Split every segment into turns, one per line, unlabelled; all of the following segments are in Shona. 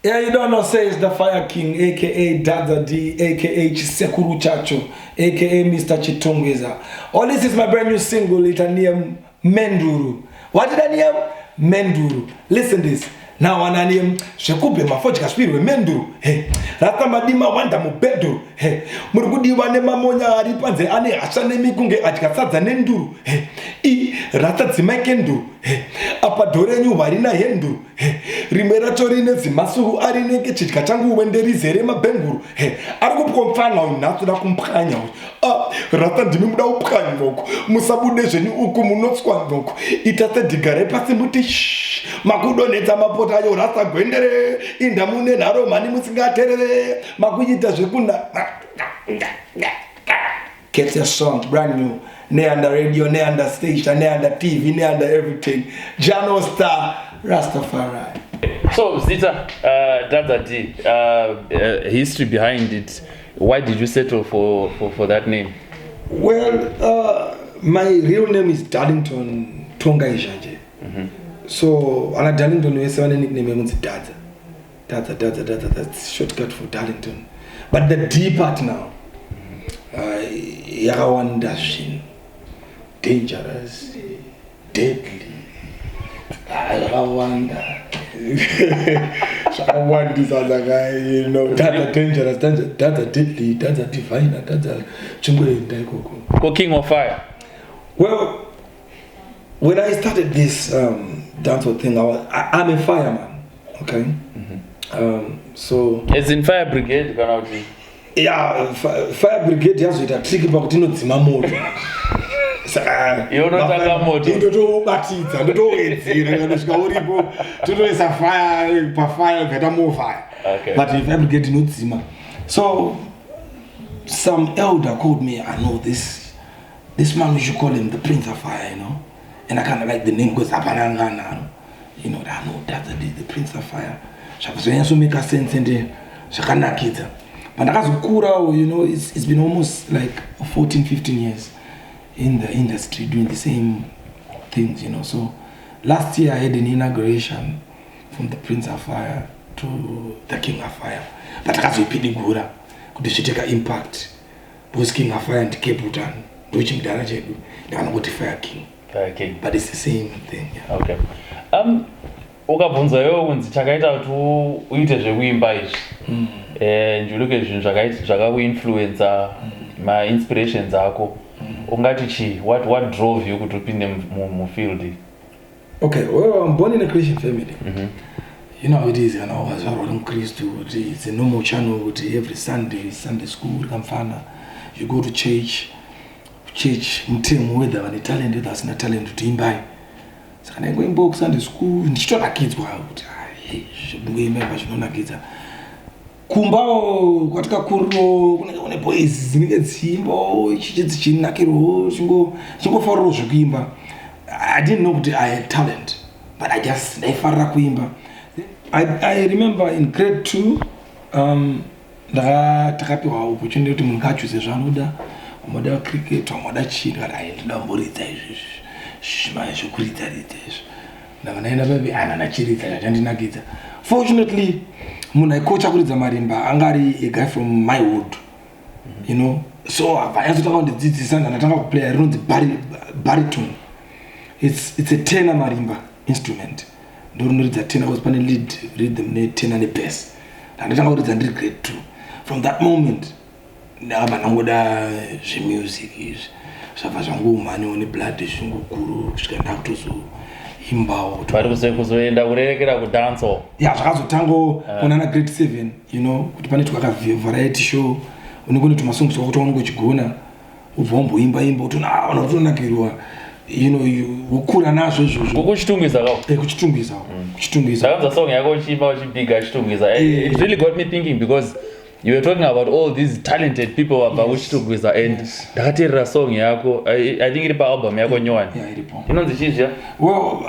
Yeah, you don't know, say it's the Fire King, aka Dhadza D, aka Chisekuru Chacho, aka Mr. Chitongweza. All this is my brand new single, it's named Menduru. What did I name? Menduru. Listen this. Now I name Shekube Mafochi Kashpiri Menduru. Hey, Rata Madima Wanda Mubedu. Hey, Murgudi Wanema Monya Ripanze Ane Ashane Mikunge Achkasa Nenduru. Hey, Rata Zimakendu. Hey, Apadorenu Marina Hendu. Hey, Rimera Chorine Zimasu Arine Chikachangu when there is Erema Benguru. Hey, Argo Confana Natuna Kumpanya. Rata Dimunda Upkanvok, Musabu Nation Ukumuno Squanvok. Itata Digare Pasimuti Makudo Netama. Rasta Gwendere, in the Mune Naro, Manimusinga Tere, Makujita Shukunda. Get your song, brand new. Nehanda radio, Nehanda station, Nehanda TV, Nehanda everything. Jano Star, Rastafari.
So, Zita, Dhadza D, history behind it. Why did you settle for that name?
Well, my real name is Darlington Tonga Ishaje. So, Anna Darlington, we say nickname is Dhadza. Dhadza, that's shortcut for Darlington. But the D part now, Yagawandashin, dangerous, deadly. Yagawanda. Shagawand is other guy, you know. Dhadza dangerous, Dhadza deadly, Dhadza divine, Dhadza chungwe ndaikoko.
King of Fire.
Well, when I started this dancehall thing, I'm a fireman, okay? So...
It's in Fire Brigade, gone out.
Yeah, Fire Brigade has with a tricky about you know, Zimbabwe.
You're not a motor.
You don't know what it's, I don't know it's, you know, it's a fire, better more fire.
Okay.
But if Fire Brigade, you know, Zima. So, some elder called me, I know this man, we should call him the Prince of Fire, you know? And I kind of like the name goes Abanangana. You know, I know that's the Prince of Fire. So make a sense in the Shakana kids. But you know, it's been almost like 14, 15 years in the industry doing the same things, you know. So last year I had an inauguration from the Prince of Fire to the King of Fire. But I was pretty good. Could she take an impact? Because King of Fire and Cape Town, reaching Daraja, they are not Fire King.
Okay.
But it's the same thing. Yeah.
Okay. Ukabvunza yo kunzi chakaita kuti uite zvekuimba izvi. Njuluke zvinhu zvakakuinfluencer my inspirations ako. Ungati chi what drove you kuti upinde mu field? Okay,
well, I'm born in a Christian family. You know how it is, and I was around Christo. It's a normal channel every Sunday school, Kamfana. You go to church, mtemu whether when talent that's not talent to imbai. So can I go in box Sunday school and show the kids wow. Should remember should not kids. Kumbao katika kuro kuna boys zinige simbo chinakiro chingo faro zvikimba. I didn't know that I had talent, but I just never kuimba. I remember in grade 2 ndakatapiwa opportunity kuti munhu achoose zvanoda umoda cricket umoda chini kana aenda mboridza izvi zvokuridza izvi ndakanaenda baby nachirita chandinakidza. Fortunately munhu aikocha kuridza marimba angari a guy from my wood, you know, so vayazotanga kundidzidzisa ndandatanga kuplaya rinonzi baritone. It's a tenor marimba instrument. Ndorinoridza tenor because pane lead rhythm tenor bass. Ndandatanga kuridza ndiri grade 2. From that moment ndakabva ndangoda zvemusic izvi zvabva zvangoumhanya neblood zvingokuru kusvika ndakutozoimbawo
kuzoenda kurerekera kudancehall.
Yeah, zvakazotango kunana grade 7, you know, kuti pane variety show unenge tumasongs twakuti waunenge uchigona ubva wamboimba utonakirwa, you know, ukura nazvo izvozvo
kuchitungisa kawo
kuchitungisa
ndakanza song yako uchimba uchibhiga chitungisa. It really got me thinking because you were talking about all these talented people about which to go and ndakateerera song yako. I think iri pa-album yako nyowani.
Yeah, iripo.
Inonzi chizha?
Well,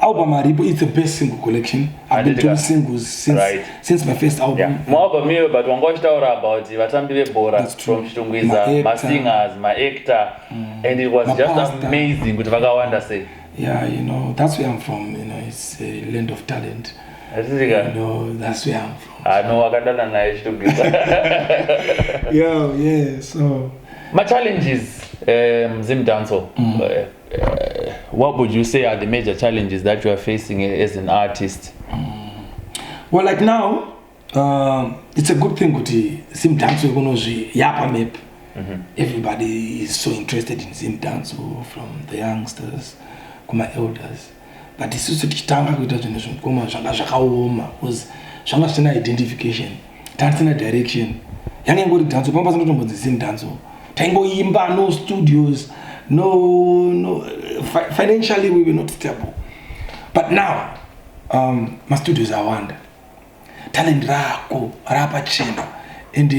album aripo, it's the best single collection. I've been doing singles since my first album.
Yeah. Album iyo but wangochitaura about vatambi vebhora from Chitungwiza, ma singers, ma actor, and it was just amazing kuti vakawanda sei.
Yeah, you know, that's where I'm from, you know, it's a land of talent. That's where I'm from.
No, akadana naye chitogisa.
Yeah, so
my challenges Zimdancehall. What would you say are the major challenges that you are facing as an artist?
Well, like now, it's a good thing kuti Zimdancehall kunozvi yapa map. Everybody is so interested in Zimdancehall, from the youngsters kuma elders. But it's also tichitanga kuita zvinhu zvinokoma zvanga zvakaoma because zvanga zvisina identification, tasina direction. Yange ngori dance pamba sanotombodzi Zimdancehall. Taingoimba, no studios, no financially we were not stable. But now my studios are wonder. Talent rako rapachena and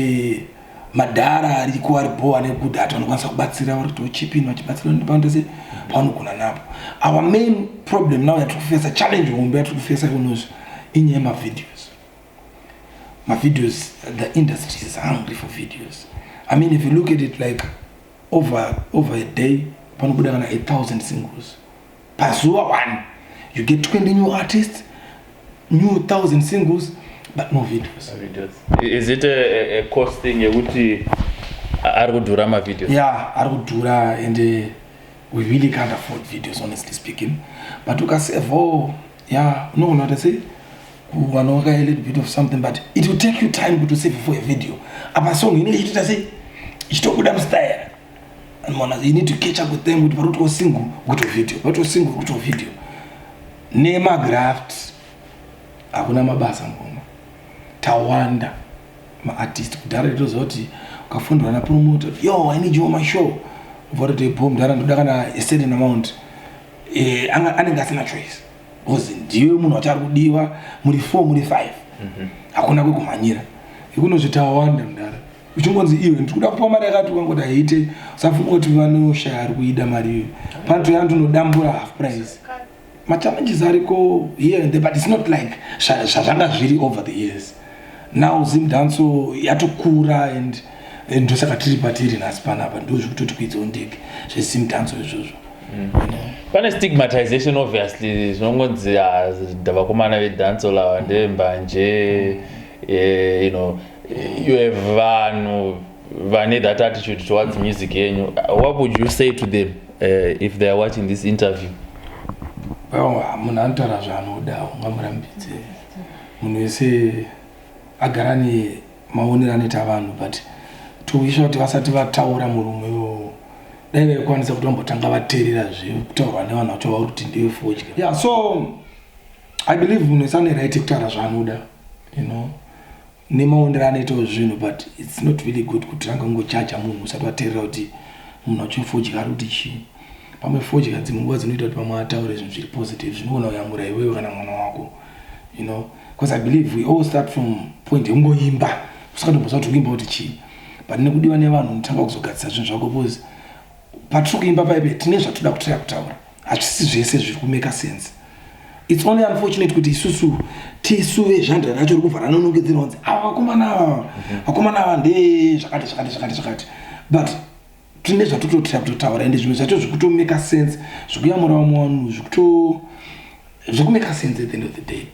madhara ariko aripo ane good art anokwanisa kubatsira vari kutochipinwa achibatsira ndipandese paunogona napo. Our main problem now yatiri kufesa, challenge hombe yatiri kufesa kunozvi inyaya yemavideos. Videos, the industry is hungry for videos. I mean, if you look at it like over a day, panobuda kana 8,000 singles. Pazuwa one, you get 20 new artists, new 1,000 singles, but no videos.
Is it a cost thing? Yekuti arikudhura ma videos?
Yeah, arikudhura, and we really can't afford videos, honestly speaking. But you can say, oh, yeah, no, not to say. A little bit of something, but it will take you time to save for a video. A song you need to say, it's too good style. And you need to catch up with them with what was single, go to video. What was single, go to video. Nema graft. Akuna mabasa ngoma. Tawanda. Ma artist kudara zoti ukafundwa na promoter. Yo, I need you on my show. Vore de boom dara ndakana a certain amount. Anenga sina choice. Because ndiwe munhu watari kudiwa muri 4 muri 5. Hakuna kwekumhanyira. Ikunozvitawanda mudara. Uchingonzi iwe ndikuda kupa mari yakati ukangoti haite usafunga kuti vanoshaya ari kuida mari iyo. Panto yantu unodambura half price. Machallenges ariko here and there, but it's not like zvanga zviri over the years. Now Zimdancehall yatokura and ndosaka tiri patiri nhasi panapa ndozvikutoti kuidzawo ndege zveZimdancehall izvozvo.
Pane stigmatization obviously zvinongonzi ndavakomana vedancehall ava ndembanje, you know, you have vanhu vane that attitude towards music yenyu. What would you say to them if they are watching this interview?
Well, munhu anotaura zvaanoda ungamurambidze. Munhu wese agara nemaonero anoita vanhu, but toisha kuti vasati vataura murume dai vaikwanisa kuti vambotanga vateerera kutaurwa nevanhu vachaura kuti ndiwe fodya. Yeah, so I believe munhu wese ane right kutaura zvaanoda, you know, nemaonero anoitawo zvinhu, but it's not really good kuti ranga ungojaja munhu usati wateerera kuti munhu wachofodya ari kuti chii. Pamwe fodya dzimwe nguva dzinoita kuti pamwe ataure zvinhu zviri positive zvinogona kuyamura iwewe kana mwana wako, you know, because I believe we all start from point yekungoimba usakatombozva kuti kuimba kuti chii, but nekudiwa nevanhu unotanga kuzogadzisa zvinhu zvako because patiri kuimba paipe tine zvatoda kutira kutaura, hazvisi zvese zviri kumeka sense. It's only unfortunate kuti isusu tisu vezhandara racho rikubva ranonongedzera kunzi vakomana ava ndezvakati, but tine zvatototira kutotaura ende zvimwe zvacho zvikutomeka sense, zvikuyamura vamwe vanhu zvikumeka sense at the end of the day.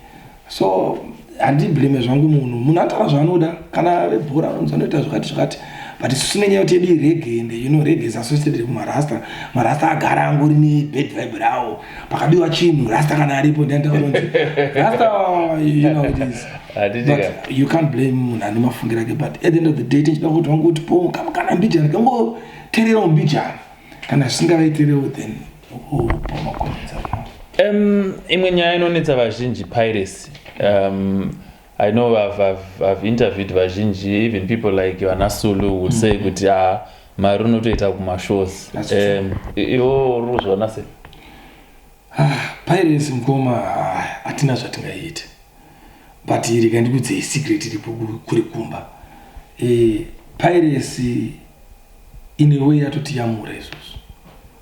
So handiblame zvangu munhu anotaura zvaanoda, kana vebhora vanonzi vanoita zvakati, but isusu nenyaya kuti yedu irege, and you know reggae is associated kumarasta. Marasta agara angori nebad vibe rawo, pakadiwa chinhu rasta kana aripo ndiandakanonzi rasta, you know it is. But you can't blame munhu ane mafungiro ake, but at the end of the day tinchida kuti vangoti po kana mbijana kangoteererawo mbijana, kana zvisingavaiterewo then pamakommenza.
Imwe nyaya inonetsa vazhinji piracy. I know I've interviewed vazhinji, even people like Yohana Sulu would say kuti mari unotoita kumashows. Iwo ruzvona sei?
Piracy mukoma hatina zvatingaita, but rega ndikudze secret iripo kuri kumba. Piracy in a way yatotiyamura izvozvo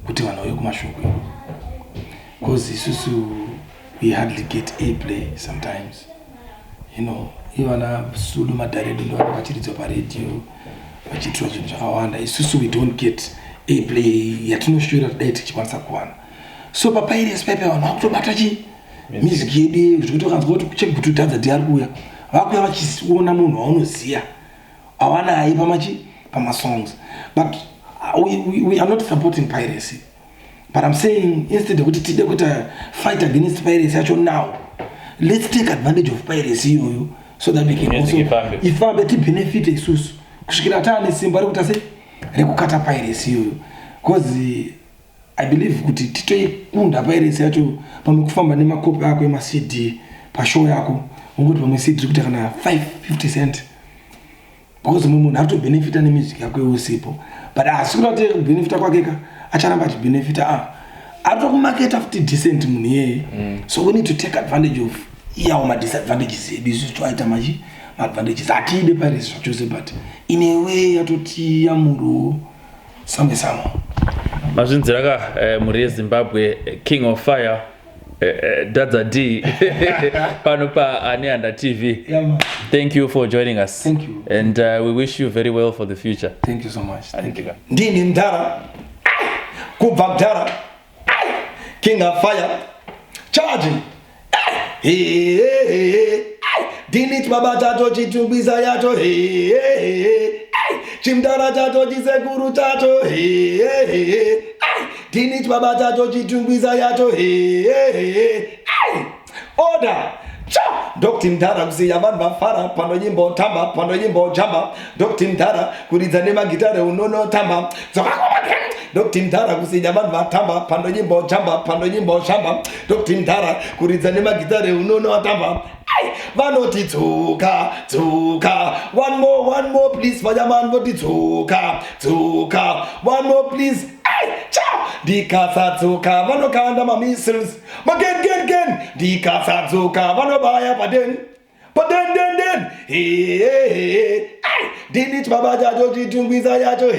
kuti vanhu vauye kumashoko, because isusu we hardly get airplay sometimes, you know. Ivana Sulu madaredo ndo vakachiridzwa paradio vachiitwa zvinhu zvakawanda, isusu we don't get airplay yatinoshora kudai tichikwanisa kuwana. So papiracy paipe vanhu vakutobata music yedu zvikuti ukanzwa kuti kucheki kuti Dhadza D arikuya vakuya vachiona munhu waunoziya awana pamachi songs. But we are not supporting piracy. But I'm saying instead of to fight against piracy actually now, let's take advantage of piracy so that we can also if I benefit isusu kushikira tani simba rekuti ase rekukata piracy because I believe kuti titoikunda piracy yacho pamekufamba nemakopi ako ema CD pa show yako ngoti pamwe CD kuti kana 550 cent because munhu hato benefita ne music yako usipo but asikurate benefita kwakeka acharamba ati benefita ato kumarket after decent munhu yeye so we need to take advantage of our disadvantages these to item maji advantages atide piracy chose but in a way atoti yamuru some
mazvinziraka muri Zimbabwe King of Fire Dhadza D panopa Nehanda TV. Thank you for joining us.
Thank you.
And we wish you very well for the future.
Thank you so much.
Thank you.
Ndini Mdara Kubva Mdara King of Fire charging Dini Baba Tato Chitubiza Yato Chimdara Tato Chisekuru Tato Dini Baba Tato Chitubiza Yato Order Dr. Mdara kusiya vanhu vafara pano nyimbo tamba pano nyimbo jamba Dr. Mdara kuridza nemagitare unono tamba Dr. Mdara kusiya vanhu vatamba pano nyimbo jamba pano nyimbo shamba Dr. Mdara kuridza nemagitare unono tamba vanoti tsuka one more please fireman voti tsuka one more please Dikasatsuka vanokanda ma missiles again Dikasatsuka vanobaya paden Dinit baba jajo chitungwiza yacho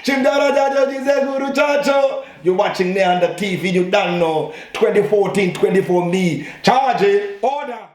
Chimdara jajo chisekuru chacho. You're watching Nehanda TV, you don't know 2014 24 me charge order.